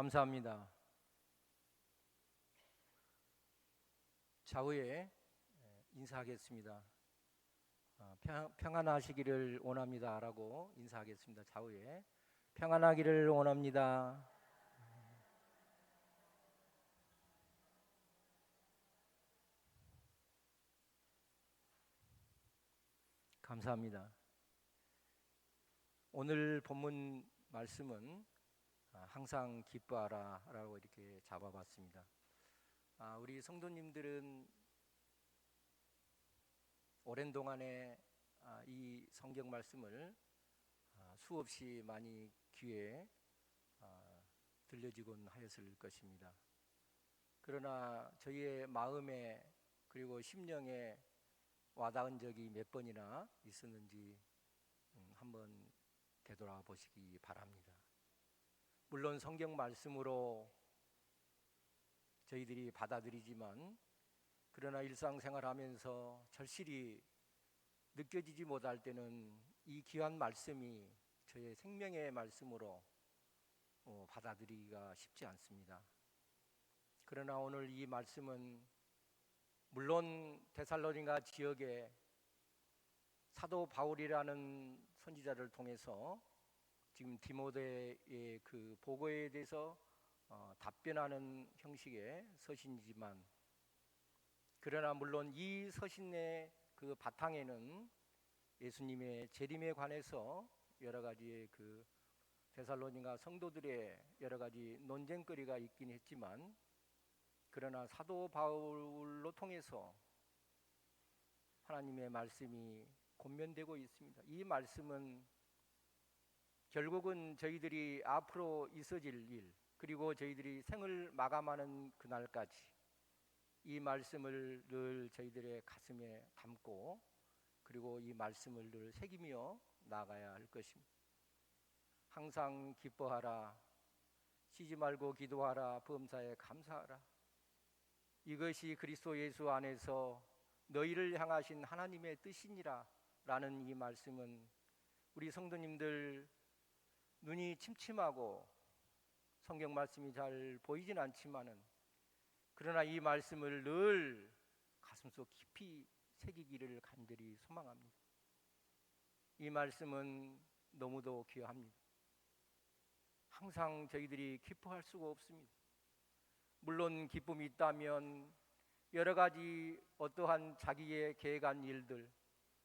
감사합니다. 좌우에 인사하겠습니다. 평안하시기를 원합니다라고 인사하겠습니다. 좌우에 평안하기를 원합니다. 감사합니다. 오늘 본문 말씀은 항상 기뻐하라라고 이렇게 잡아봤습니다. 우리 성도님들은 오랜 동안에 이 성경 말씀을 수없이 많이 귀에 들려지곤 하였을 것입니다. 그러나 저희의 마음에 그리고 심령에 와닿은 적이 몇 번이나 있었는지 한번 되돌아보시기 바랍니다. 물론 성경 말씀으로 저희들이 받아들이지만 그러나 일상생활하면서 절실히 느껴지지 못할 때는 이 귀한 말씀이 저의 생명의 말씀으로 받아들이기가 쉽지 않습니다. 그러나 오늘 이 말씀은 물론 데살로니가 지역에 사도 바울이라는 선지자를 통해서 지금 디모데의 그 보고에 대해서 답변하는 형식의 서신이지만, 그러나 물론 이 서신의 그 바탕에는 예수님의 재림에 관해서 여러 가지의 그 데살로니가 성도들의 여러 가지 논쟁거리가 있긴 했지만, 그러나 사도 바울로 통해서 하나님의 말씀이 권면되고 있습니다. 이 말씀은 결국은 저희들이 앞으로 있어질 일, 그리고 저희들이 생을 마감하는 그날까지 이 말씀을 늘 저희들의 가슴에 담고, 그리고 이 말씀을 늘 새기며 나아가야 할 것입니다. 항상 기뻐하라, 쉬지 말고 기도하라, 범사에 감사하라. 이것이 그리스도 예수 안에서 너희를 향하신 하나님의 뜻이니라 라는 이 말씀은 우리 성도님들 눈이 침침하고 성경 말씀이 잘 보이진 않지만은, 그러나 이 말씀을 늘 가슴속 깊이 새기기를 간절히 소망합니다. 이 말씀은 너무도 귀합니다. 항상 저희들이 기뻐할 수가 없습니다. 물론 기쁨이 있다면 여러 가지 어떠한 자기의 계획한 일들,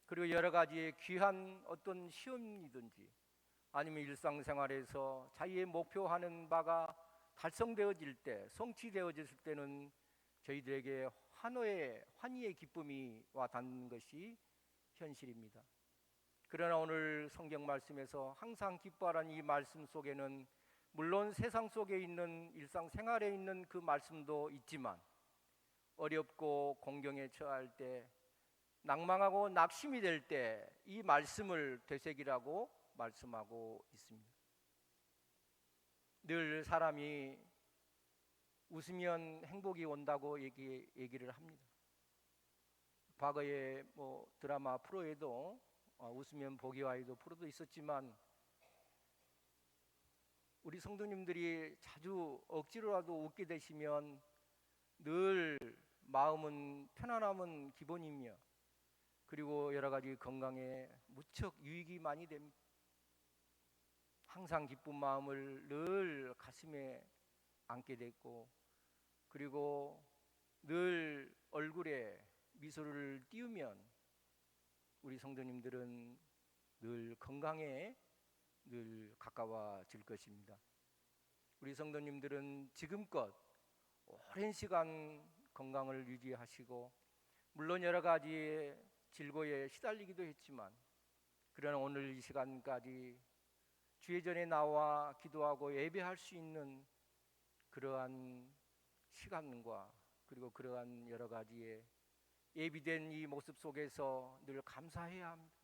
그리고 여러 가지의 귀한 어떤 시험이든지 아니면 일상생활에서 자기의 목표하는 바가 달성되어질 때, 성취되어졌을 때는 저희들에게 환희의 기쁨이 와 닿는 것이 현실입니다. 그러나 오늘 성경 말씀에서 항상 기뻐하라는 이 말씀 속에는 물론 세상 속에 있는 일상생활에 있는 그 말씀도 있지만, 어렵고 공경에 처할 때, 낭망하고 낙심이 될 때 이 말씀을 되새기라고 말씀하고 있습니다. 늘 사람이 웃으면 행복이 온다고 얘기를 합니다. 과거에 드라마 프로에도 웃으면 복이 와이도 프로도 있었지만, 우리 성도님들이 자주 억지로라도 웃게 되시면 늘 마음은 편안함은 기본이며, 그리고 여러 가지 건강에 무척 유익이 많이 됩니다. 항상 기쁜 마음을 늘 가슴에 안게 됐고, 그리고 늘 얼굴에 미소를 띄우면 우리 성도님들은 늘 건강에 늘 가까워질 것입니다. 우리 성도님들은 지금껏 오랜 시간 건강을 유지하시고, 물론 여러 가지 질고에 시달리기도 했지만, 그러나 오늘 이 시간까지 주의 전에 나와 기도하고 예배할 수 있는 그러한 시간과, 그리고 그러한 여러 가지의 예비된 이 모습 속에서 늘 감사해야 합니다.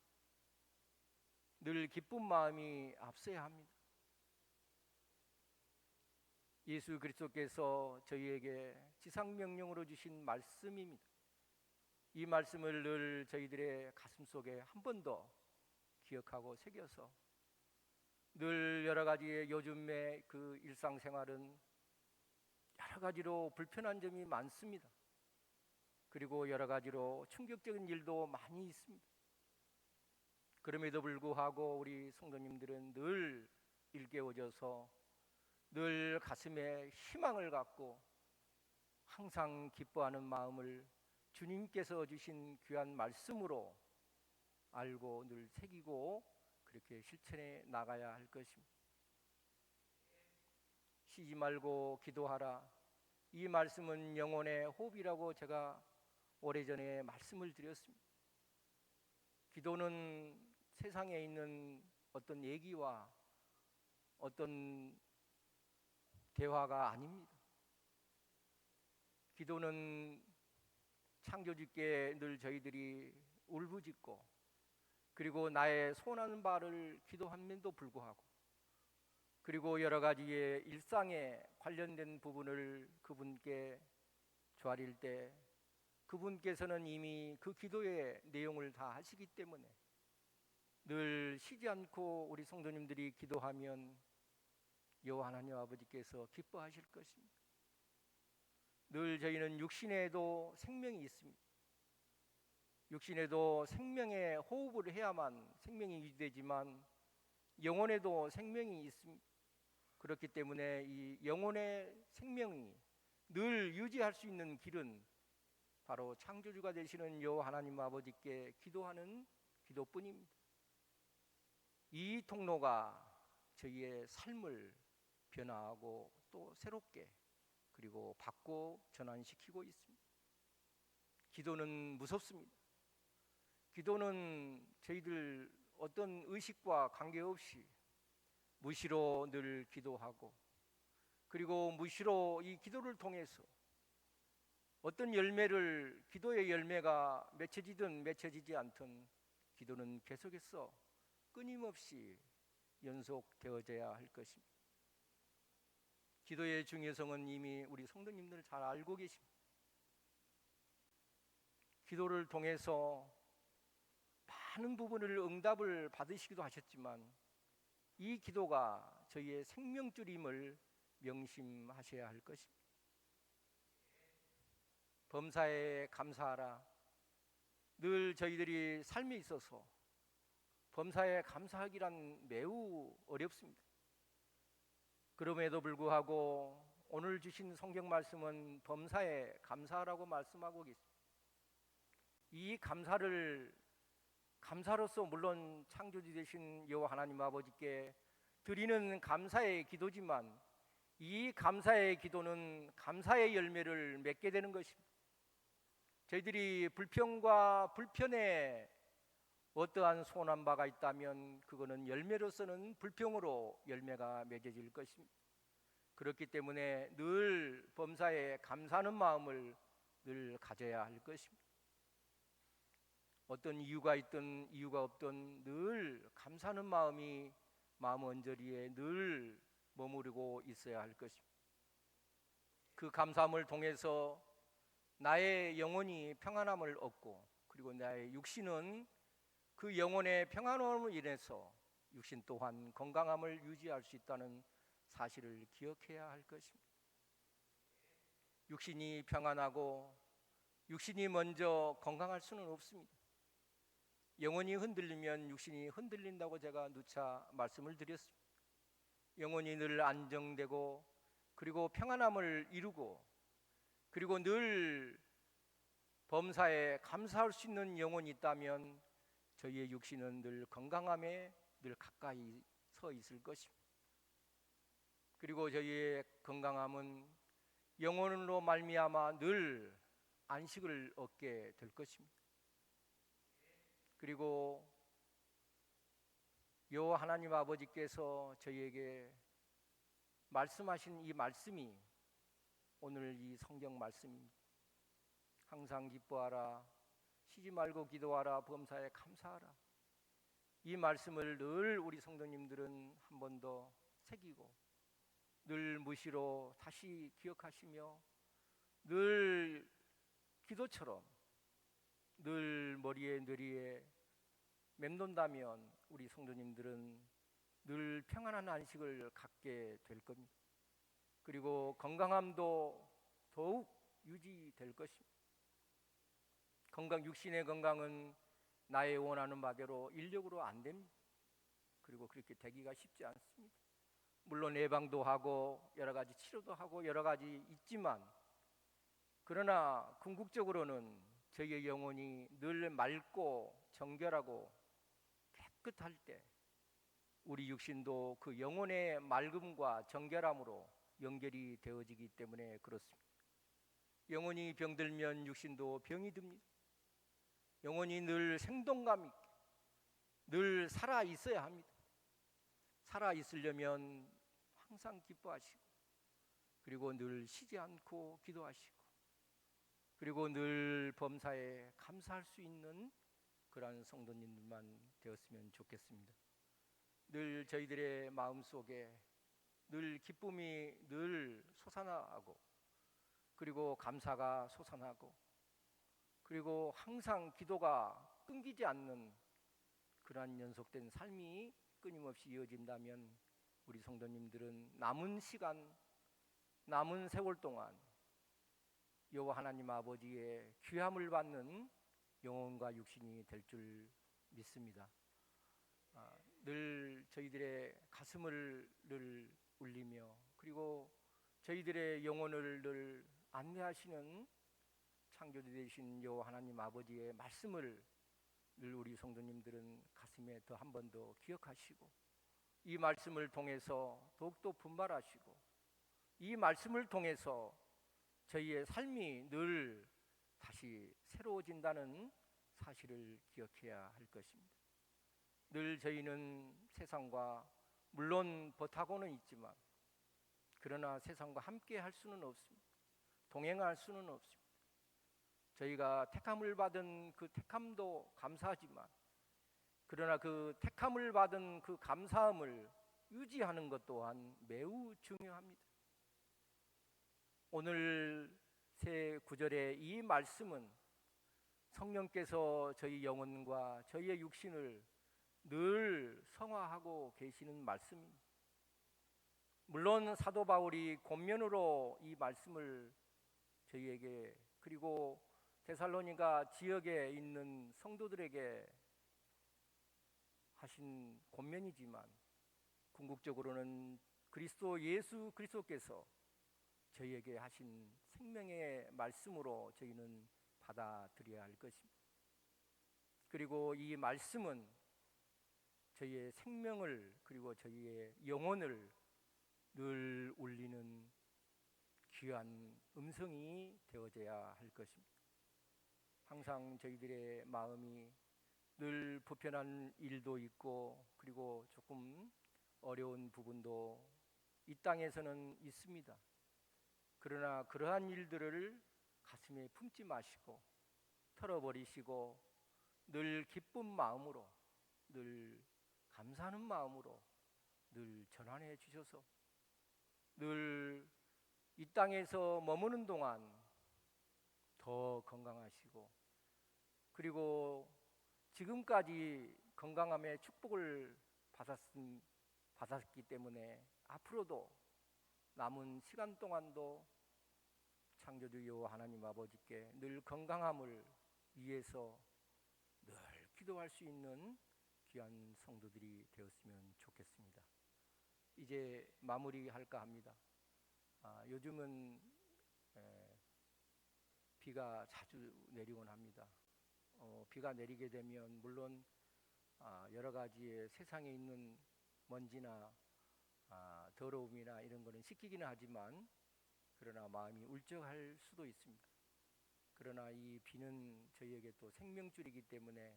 늘 기쁜 마음이 앞서야 합니다. 예수 그리스도께서 저희에게 지상명령으로 주신 말씀입니다. 이 말씀을 늘 저희들의 가슴속에 한 번 더 기억하고 새겨서 늘 여러 가지의 요즘의 그 일상생활은 여러 가지로 불편한 점이 많습니다. 그리고 여러 가지로 충격적인 일도 많이 있습니다. 그럼에도 불구하고 우리 성도님들은 늘 일깨워져서 늘 가슴에 희망을 갖고 항상 기뻐하는 마음을 주님께서 주신 귀한 말씀으로 알고 늘 새기고 그렇게 실천해 나가야 할 것입니다. 쉬지 말고 기도하라. 이 말씀은 영혼의 호흡이라고 제가 오래전에 말씀을 드렸습니다. 기도는 세상에 있는 어떤 얘기와 어떤 대화가 아닙니다. 기도는 창조주께 늘 저희들이 울부짖고 그리고 나의 소원하는 바를 기도함에도 불구하고 그리고 여러 가지의 일상에 관련된 부분을 그분께 조아릴 때 그분께서는 이미 그 기도의 내용을 다 하시기 때문에 늘 쉬지 않고 우리 성도님들이 기도하면 여호와 하나님 아버지께서 기뻐하실 것입니다. 늘 저희는 육신에도 생명이 있습니다. 육신에도 생명의 호흡을 해야만 생명이 유지되지만 영혼에도 생명이 있습니다. 그렇기 때문에 이 영혼의 생명이 늘 유지할 수 있는 길은 바로 창조주가 되시는 여호와 하나님 아버지께 기도하는 기도뿐입니다. 이 통로가 저희의 삶을 변화하고 또 새롭게 그리고 바꿔 전환시키고 있습니다. 기도는 무섭습니다. 기도는 저희들 어떤 의식과 관계없이 무시로 늘 기도하고 그리고 무시로 이 기도를 통해서 어떤 열매를 기도의 열매가 맺혀지든 맺혀지지 않든 기도는 계속해서 끊임없이 연속되어져야 할 것입니다. 기도의 중요성은 이미 우리 성도님들 잘 알고 계십니다. 기도를 통해서 많은 부분을 응답을 받으시기도 하셨지만 이 기도가 저희의 생명줄임을 명심하셔야 할 것입니다. 범사에 감사하라. 늘 저희들이 삶에 있어서 범사에 감사하기란 매우 어렵습니다. 그럼에도 불구하고 오늘 주신 성경 말씀은 범사에 감사하라고 말씀하고 계십니다. 이 감사로서 물론 창조주 되신 여호와 하나님 아버지께 드리는 감사의 기도지만 이 감사의 기도는 감사의 열매를 맺게 되는 것입니다. 저희들이 불평과 불편에 어떠한 소원한 바가 있다면 그거는 열매로서는 불평으로 열매가 맺어질 것입니다. 그렇기 때문에 늘 범사에 감사하는 마음을 늘 가져야 할 것입니다. 어떤 이유가 있든 이유가 없든 늘 감사하는 마음이 마음 언저리에 늘 머무르고 있어야 할 것입니다. 그 감사함을 통해서 나의 영혼이 평안함을 얻고 그리고 나의 육신은 그 영혼의 평안함으로 인해서 육신 또한 건강함을 유지할 수 있다는 사실을 기억해야 할 것입니다. 육신이 평안하고 육신이 먼저 건강할 수는 없습니다. 영혼이 흔들리면 육신이 흔들린다고 제가 누차 말씀을 드렸습니다. 영혼이 늘 안정되고 그리고 평안함을 이루고 그리고 늘 범사에 감사할 수 있는 영혼이 있다면 저희의 육신은 늘 건강함에 늘 가까이 서 있을 것입니다. 그리고 저희의 건강함은 영혼으로 말미암아 늘 안식을 얻게 될 것입니다. 그리고 여호와 하나님 아버지께서 저희에게 말씀하신 이 말씀이 오늘 이 성경 말씀입니다. 항상 기뻐하라, 쉬지 말고 기도하라, 범사에 감사하라. 이 말씀을 늘 우리 성도님들은 한 번 더 새기고 늘 무시로 다시 기억하시며 늘 기도처럼 늘 머리에 뇌리에 맴돈다면 우리 성도님들은 늘 평안한 안식을 갖게 될 겁니다. 그리고 건강함도 더욱 유지될 것입니다. 육신의 건강은 나의 원하는 바대로 인력으로 안 됩니다. 그리고 그렇게 되기가 쉽지 않습니다. 물론 예방도 하고 여러 가지 치료도 하고 여러 가지 있지만, 그러나 궁극적으로는 저희의 영혼이 늘 맑고 정결하고 깨끗할 때 우리 육신도 그 영혼의 맑음과 정결함으로 연결이 되어지기 때문에 그렇습니다. 영혼이 병들면 육신도 병이 듭니다. 영혼이 늘 생동감 있게 늘 살아 있어야 합니다. 살아 있으려면 항상 기뻐하시고, 그리고 늘 쉬지 않고 기도하시고, 그리고 늘 범사에 감사할 수 있는 그러한 성도님들만 되었으면 좋겠습니다. 늘 저희들의 마음속에 늘 기쁨이 늘 솟아나고, 그리고 감사가 솟아나고, 그리고 항상 기도가 끊기지 않는 그러한 연속된 삶이 끊임없이 이어진다면 우리 성도님들은 남은 시간, 남은 세월 동안 여호와 하나님 아버지의 귀함을 받는 영혼과 육신이 될 줄 믿습니다. 늘 저희들의 가슴을 늘 울리며, 그리고 저희들의 영혼을 늘 안내하시는 창조주 되신 여호와 하나님 아버지의 말씀을 늘 우리 성도님들은 가슴에 더 한 번 더 기억하시고, 이 말씀을 통해서 더욱더 분발하시고, 이 말씀을 통해서 저희의 삶이 늘 다시 새로워진다는 사실을 기억해야 할 것입니다. 늘 저희는 세상과 물론 버타고는 있지만, 그러나 세상과 함께 할 수는 없습니다. 동행할 수는 없습니다. 저희가 택함을 받은 그 택함도 감사하지만, 그러나 그 택함을 받은 그 감사함을 유지하는 것 또한 매우 중요합니다. 오늘 새 구절의 이 말씀은 성령께서 저희 영혼과 저희의 육신을 늘 성화하고 계시는 말씀입니다. 물론 사도 바울이 권면으로 이 말씀을 저희에게, 그리고 데살로니가 지역에 있는 성도들에게 하신 권면이지만, 궁극적으로는 그리스도 예수 그리스도께서 저희에게 하신 생명의 말씀으로 저희는 받아들여야 할 것입니다. 그리고 이 말씀은 저희의 생명을, 그리고 저희의 영혼을 늘 울리는 귀한 음성이 되어져야 할 것입니다. 항상 저희들의 마음이 늘 불편한 일도 있고, 그리고 조금 어려운 부분도 이 땅에서는 있습니다. 그러나 그러한 일들을 가슴에 품지 마시고 털어버리시고, 늘 기쁜 마음으로, 늘 감사하는 마음으로 늘 전환해 주셔서, 늘 이 땅에서 머무는 동안 더 건강하시고, 그리고 지금까지 건강함의 축복을 받았기 때문에 앞으로도 남은 시간 동안도 창조주 여호와 하나님 아버지께 늘 건강함을 위해서 늘 기도할 수 있는 귀한 성도들이 되었으면 좋겠습니다. 이제 마무리할까 합니다. 요즘은 비가 자주 내리곤 합니다. 비가 내리게 되면 물론 여러 가지의 세상에 있는 먼지나 더러움이나 이런 거는 씻기기는 하지만, 그러나 마음이 울적할 수도 있습니다. 그러나 이 비는 저희에게 또 생명줄이기 때문에,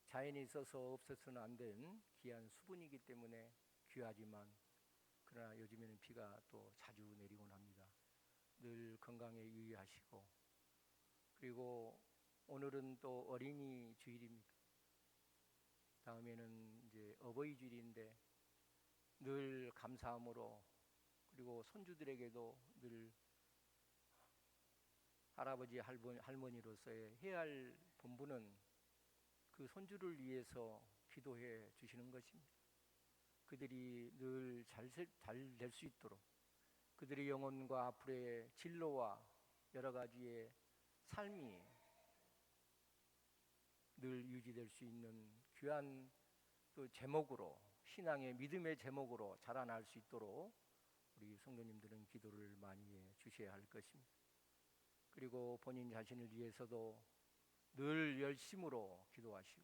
자연에 있어서 없어서는 안 된 귀한 수분이기 때문에 귀하지만, 그러나 요즘에는 비가 또 자주 내리곤 합니다. 늘 건강에 유의하시고, 그리고 오늘은 또 어린이 주일입니다. 다음에는 이제 어버이 주일인데 늘 감사함으로, 그리고 손주들에게도 늘 할아버지 할머니로서의 해야 할 본분은 그 손주를 위해서 기도해 주시는 것입니다. 그들이 늘 잘 될 수 있도록 그들의 영혼과 앞으로의 진로와 여러 가지의 삶이 늘 유지될 수 있는 귀한 그 제목으로, 신앙의 믿음의 제목으로 자라날 수 있도록 우리 성도님들은 기도를 많이 해 주셔야 할 것입니다. 그리고 본인 자신을 위해서도 늘 열심으로 기도하시고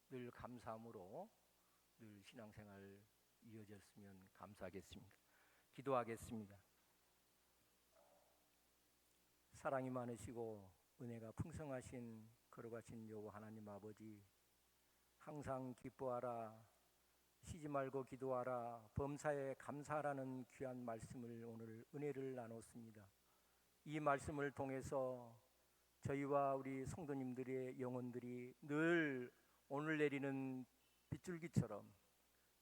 늘 감사함으로 늘 신앙생활 이어졌으면 감사하겠습니다. 기도하겠습니다. 사랑이 많으시고 은혜가 풍성하신 거룩하신 여호와 하나님 아버지, 항상 기뻐하라, 쉬지 말고 기도하라, 범사에 감사하라는 귀한 말씀을 오늘 은혜를 나눴습니다. 이 말씀을 통해서 저희와 우리 성도님들의 영혼들이 늘 오늘 내리는 빗줄기처럼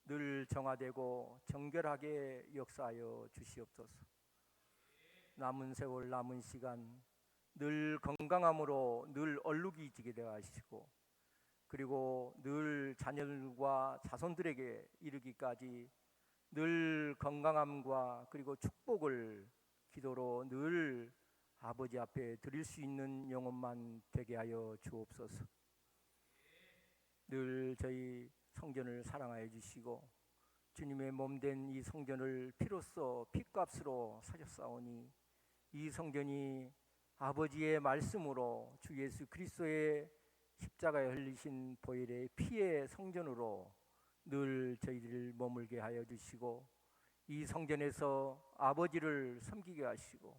늘 정화되고 정결하게 역사하여 주시옵소서. 남은 세월 남은 시간 늘 건강함으로 늘 얼룩이지게 되어 하시고, 그리고 늘 자녀들과 자손들에게 이르기까지 늘 건강함과 그리고 축복을 기도로 늘 아버지 앞에 드릴 수 있는 영혼만 되게 하여 주옵소서. 늘 저희 성전을 사랑하여 주시고 주님의 몸된 이 성전을 피로써 핏값으로 사셨사오니 이 성전이 아버지의 말씀으로 주 예수 그리스도의 십자가에 흘리신 보혈의 피의 성전으로 늘 저희들을 머물게 하여 주시고, 이 성전에서 아버지를 섬기게 하시고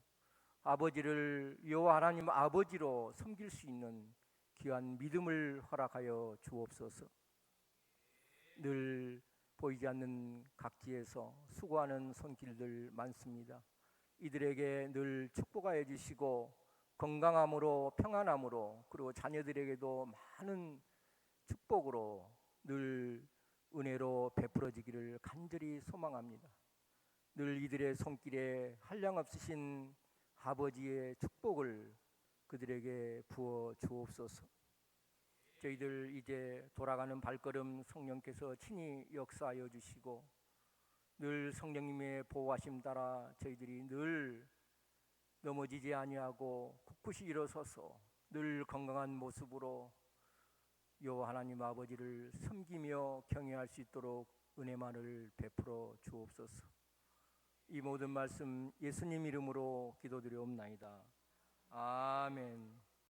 아버지를 여호와 하나님 아버지로 섬길 수 있는 귀한 믿음을 허락하여 주옵소서. 늘 보이지 않는 각지에서 수고하는 손길들 많습니다. 이들에게 늘 축복하여 주시고 건강함으로 평안함으로 그리고 자녀들에게도 많은 축복으로 늘 은혜로 베풀어지기를 간절히 소망합니다. 늘 이들의 손길에 한량없으신 아버지의 축복을 그들에게 부어 주옵소서. 저희들 이제 돌아가는 발걸음 성령께서 친히 역사하여 주시고 늘 성령님의 보호하심 따라 저희들이 늘 넘어지지 아니하고 굳굳이 일어서서 늘 건강한 모습으로 여호와 하나님 아버지를 섬기며 경외할 수 있도록 은혜만을 베풀어 주옵소서. 이 모든 말씀 예수님 이름으로 기도드리옵나이다. 아멘.